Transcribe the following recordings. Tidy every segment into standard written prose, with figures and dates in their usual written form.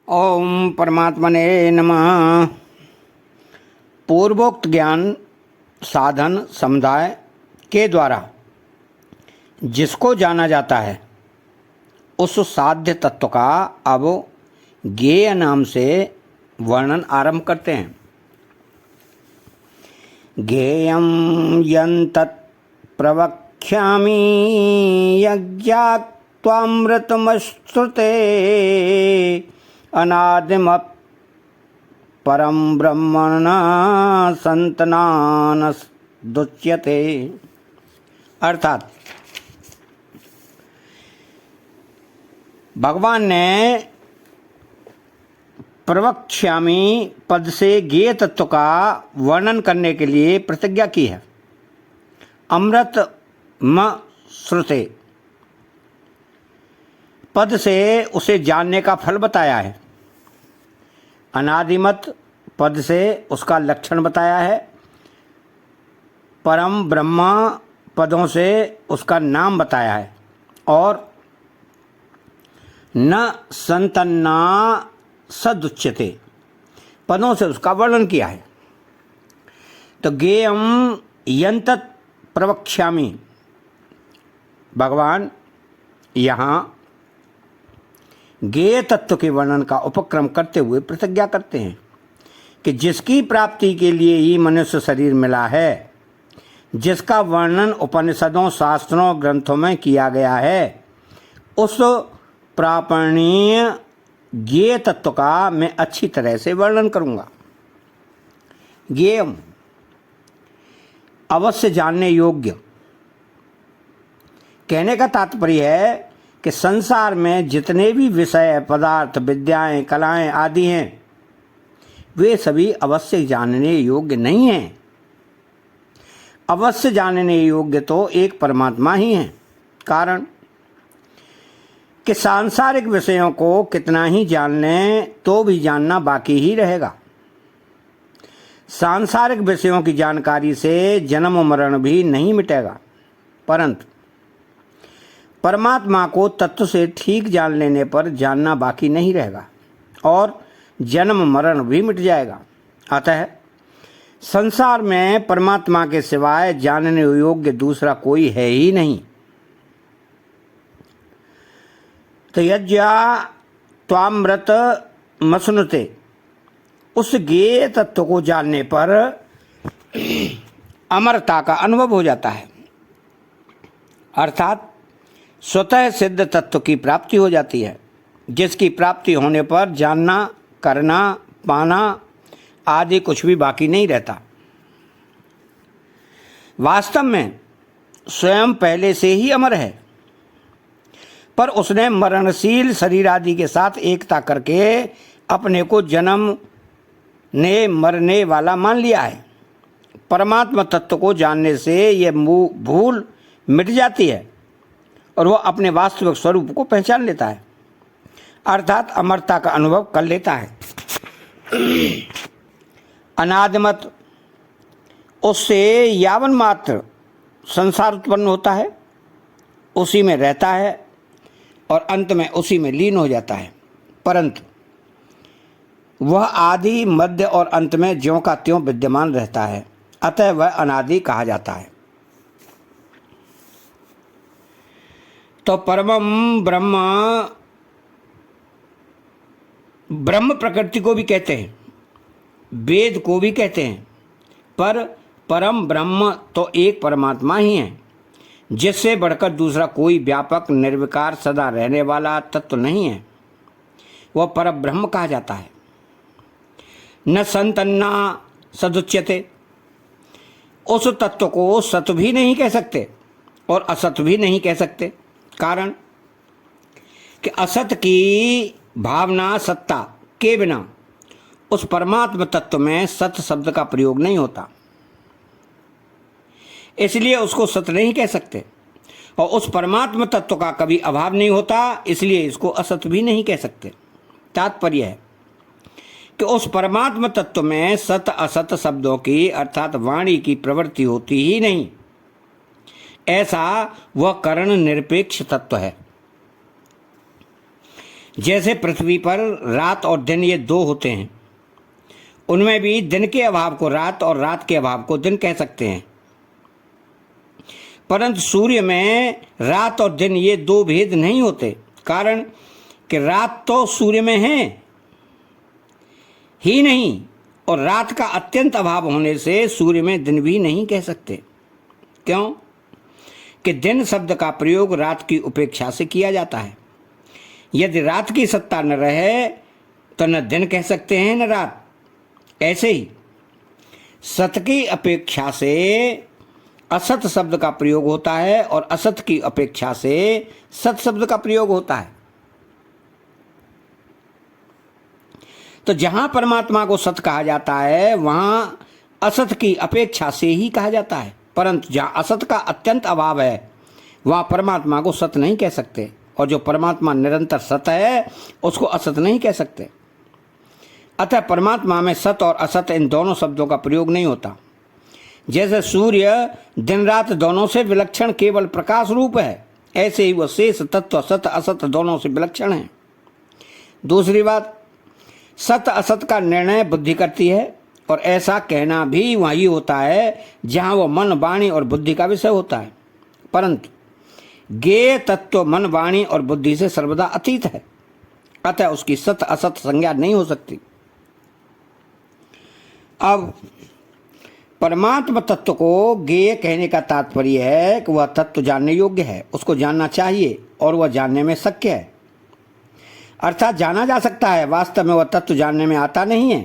ओम परमात्मने नमः। पूर्वोक्त ज्ञान साधन समुदाय के द्वारा जिसको जाना जाता है उस साध्य तत्व का अब ज्ञेय नाम से वर्णन आरंभ करते हैं। ज्ञेयं यन्तत् प्रवक्ष्यामि यज्ञात् त्वामृतमश्नुते अनादिमत् परम ब्रह्मण संतनानसदुच्यते। अर्थात भगवान ने प्रवक्ष्यामि पद से ज्ञेय तत्व का वर्णन करने के लिए प्रतिज्ञा की है। अमृत म श्रुते पद से उसे जानने का फल बताया है। अनादिमत पद से उसका लक्षण बताया है। परम ब्रह्मा पदों से उसका नाम बताया है और न संतन्ना सदुच्यते पदों से उसका वर्णन किया है। तो ज्ञेयं यन्तत् प्रवक्ष्यामि, भगवान यहाँ ज्ञेय तत्व के वर्णन का उपक्रम करते हुए प्रतिज्ञा करते हैं कि जिसकी प्राप्ति के लिए ही मनुष्य शरीर मिला है, जिसका वर्णन उपनिषदों शास्त्रों ग्रंथों में किया गया है, उस प्रापणीय ज्ञेय तत्व का मैं अच्छी तरह से वर्णन करूँगा। ज्ञेयम अवश्य जानने योग्य। कहने का तात्पर्य है कि संसार में जितने भी विषय पदार्थ विद्याएं कलाएं आदि हैं वे सभी अवश्य जानने योग्य नहीं हैं। अवश्य जानने योग्य तो एक परमात्मा ही है। कारण कि सांसारिक विषयों को कितना ही जान लें तो भी जानना बाकी ही रहेगा। सांसारिक विषयों की जानकारी से जन्म मरण भी नहीं मिटेगा, परंतु परमात्मा को तत्व से ठीक जान लेने पर जानना बाकी नहीं रहेगा और जन्म मरण भी मिट जाएगा। अतः संसार में परमात्मा के सिवाय जानने योग्य दूसरा कोई है ही नहीं। तो यज्ञा त्वामृत मसनुते, उस ज्ञेय तत्व को जानने पर अमरता का अनुभव हो जाता है, अर्थात स्वतः सिद्ध तत्व की प्राप्ति हो जाती है, जिसकी प्राप्ति होने पर जानना करना पाना आदि कुछ भी बाकी नहीं रहता। वास्तव में स्वयं पहले से ही अमर है, पर उसने मरणशील शरीर आदि के साथ एकता करके अपने को जन्म ने मरने वाला मान लिया है। परमात्मा तत्व को जानने से यह भूल मिट जाती है और वह अपने वास्तविक स्वरूप को पहचान लेता है, अर्थात अमरता का अनुभव कर लेता है। अनादिमत, उससे यावन मात्र संसार उत्पन्न होता है, उसी में रहता है और अंत में उसी में लीन हो जाता है, परंतु वह आदि मध्य और अंत में ज्यों का त्यों विद्यमान रहता है, अतः वह अनादि कहा जाता है। तो परमम ब्रह्म, ब्रह्म प्रकृति को भी कहते हैं, वेद को भी कहते हैं, पर परम ब्रह्म तो एक परमात्मा ही है, जिससे बढ़कर दूसरा कोई व्यापक निर्विकार सदा रहने वाला तत्व नहीं है। वह परम ब्रह्म कहा जाता है। न संतन्ना सदुच्यते, उस तत्व को सत भी नहीं कह सकते और असत भी नहीं कह सकते। कारण कि असत की भावना सत्ता के बिना उस परमात्मा तत्व में सत शब्द का प्रयोग नहीं होता, इसलिए उसको सत नहीं कह सकते, और उस परमात्मा तत्व का कभी अभाव नहीं होता, इसलिए इसको असत भी नहीं कह सकते। तात्पर्य है कि उस परमात्मा तत्व में सत असत शब्दों की अर्थात वाणी की प्रवृत्ति होती ही नहीं। ऐसा वह करण निरपेक्ष तत्व है। जैसे पृथ्वी पर रात और दिन ये दो होते हैं, उनमें भी दिन के अभाव को रात और रात के अभाव को दिन कह सकते हैं। परंतु सूर्य में रात और दिन ये दो भेद नहीं होते, कारण कि रात तो सूर्य में है ही नहीं, और रात का अत्यंत अभाव होने से सूर्य में दिन भी नहीं कह सकते। क्यों कि दिन शब्द का प्रयोग रात की उपेक्षा से किया जाता है। यदि रात की सत्ता न रहे तो न दिन कह सकते हैं न रात। ऐसे ही सत की अपेक्षा से असत शब्द का प्रयोग होता है और असत की अपेक्षा से सत शब्द का प्रयोग होता है। तो जहां परमात्मा को सत कहा जाता है वहां असत की अपेक्षा से ही कहा जाता है, परंतु जहां असत का अत्यंत अभाव है वहां परमात्मा को सत नहीं कह सकते, और जो परमात्मा निरंतर सत है उसको असत नहीं कह सकते। अतः परमात्मा में सत और असत इन दोनों शब्दों का प्रयोग नहीं होता। जैसे सूर्य दिन रात दोनों से विलक्षण केवल प्रकाश रूप है, ऐसे ही वह शेष तत्व सत असत दोनों से विलक्षण है। दूसरी बात, सत असत का निर्णय बुद्धि करती है, और ऐसा कहना भी वही होता है जहाँ वह मन वाणी और बुद्धि का विषय होता है। परंतु ज्ञेय तत्व मन वाणी और बुद्धि से सर्वदा अतीत है, अतः उसकी सत असत संज्ञा नहीं हो सकती। अब परमात्मा तत्व को ज्ञेय कहने का तात्पर्य है कि वह तत्व जानने योग्य है, उसको जानना चाहिए और वह जानने में शक्य है, अर्थात जाना जा सकता है। वास्तव में वह तत्व जानने में आता नहीं है।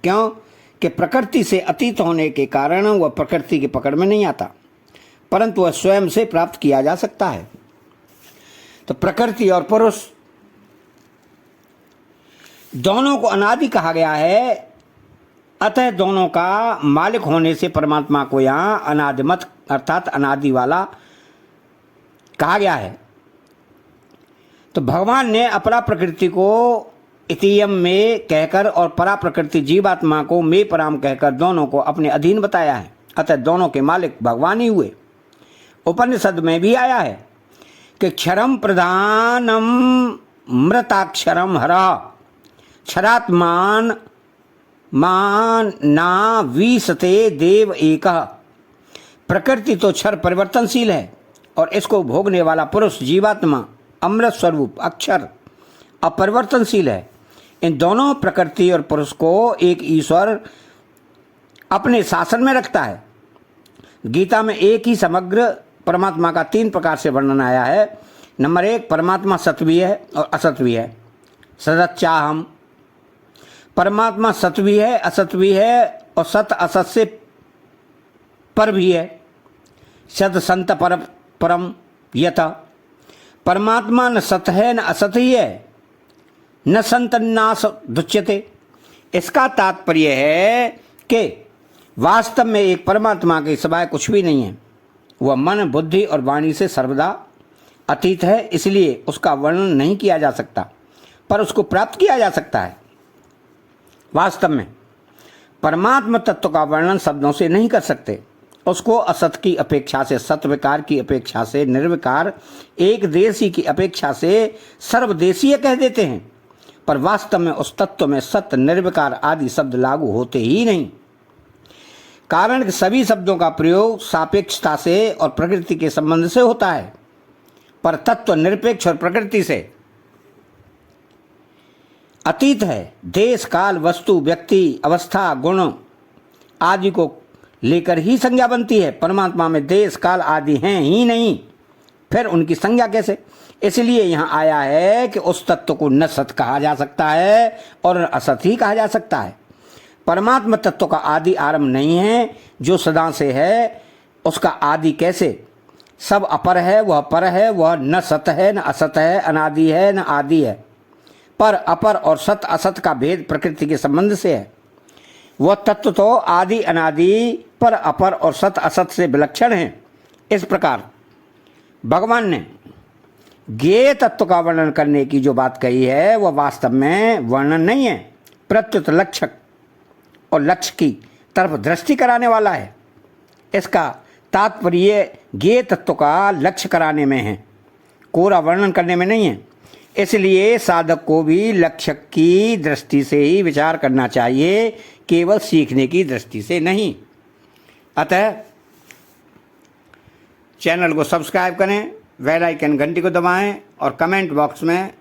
क्यों कि प्रकृति से अतीत होने के कारण वह प्रकृति की पकड़ में नहीं आता, परंतु वह स्वयं से प्राप्त किया जा सकता है। तो प्रकृति और पुरुष दोनों को अनादि कहा गया है, अतः दोनों का मालिक होने से परमात्मा को यहाँ अनादिमत अर्थात अनादि वाला कहा गया है। तो भगवान ने अपरा प्रकृति को इतियम में कहकर और परा प्रकृति जीवात्मा को में पराम कहकर दोनों को अपने अधीन बताया है, अतः दोनों के मालिक भगवान ही हुए। उपनिषद में भी आया है कि क्षरम प्रधानम मृताक्षरम हरा क्षरात्मान माना वीसते देव एक। प्रकृति तो क्षर परिवर्तनशील है और इसको भोगने वाला पुरुष जीवात्मा अमृत स्वरूप अक्षर अपरिवर्तनशील है। इन दोनों प्रकृति और पुरुष को एक ईश्वर अपने शासन में रखता है। गीता में एक ही समग्र परमात्मा का 3 प्रकार से वर्णन आया है। नंबर 1, परमात्मा सत भी है और असत भी है। सदच्चाहम, परमात्मा सत भी है असत भी है और सत असत से पर भी है। सत संत पर परम यथा, परमात्मा न सत है न असत ही है, न संत नाश दुच्यते। इसका तात्पर्य है कि वास्तव में एक परमात्मा के सिवाय कुछ भी नहीं है। वह मन बुद्धि और वाणी से सर्वदा अतीत है, इसलिए उसका वर्णन नहीं किया जा सकता, पर उसको प्राप्त किया जा सकता है। वास्तव में परमात्मा तत्व का वर्णन शब्दों से नहीं कर सकते। उसको असत की अपेक्षा से सत, विकार की अपेक्षा से निर्विकार, एक देशी की अपेक्षा से सर्वदेशीय कह देते हैं, पर वास्तव में उस तत्व में सत्य निर्विकार आदि शब्द लागू होते ही नहीं। कारण कि सभी शब्दों का प्रयोग सापेक्षता से और प्रकृति के संबंध से होता है, पर तत्व निरपेक्ष और प्रकृति से अतीत है। देश काल वस्तु व्यक्ति अवस्था गुण आदि को लेकर ही संज्ञा बनती है। परमात्मा में देश काल आदि हैं ही नहीं, फिर उनकी संज्ञा कैसे? इसलिए यहाँ आया है कि उस तत्व को न सत कहा जा सकता है और असत ही कहा जा सकता है। परमात्मा तत्व का आदि आरंभ नहीं है, जो सदा से है उसका आदि कैसे? सब अपर है, वह पर है, वह न सत है न असत है, अनादि है न आदि है। पर अपर और सत असत का भेद प्रकृति के संबंध से है। वह तत्व तो आदि अनादि पर अपर और सत असत से विलक्षण है। इस प्रकार भगवान ने ज्ञेय तत्व का वर्णन करने की जो बात कही है वह वास्तव में वर्णन नहीं है, प्रत्युत लक्षक और लक्ष्य की तरफ दृष्टि कराने वाला है। इसका तात्पर्य ज्ञेय तत्व का लक्ष्य कराने में है, कोरा वर्णन करने में नहीं है। इसलिए साधक को भी लक्ष्य की दृष्टि से ही विचार करना चाहिए, केवल सीखने की दृष्टि से नहीं। अतः चैनल को सब्सक्राइब करें, बेल आइकन घंटी को दबाएं और कमेंट बॉक्स में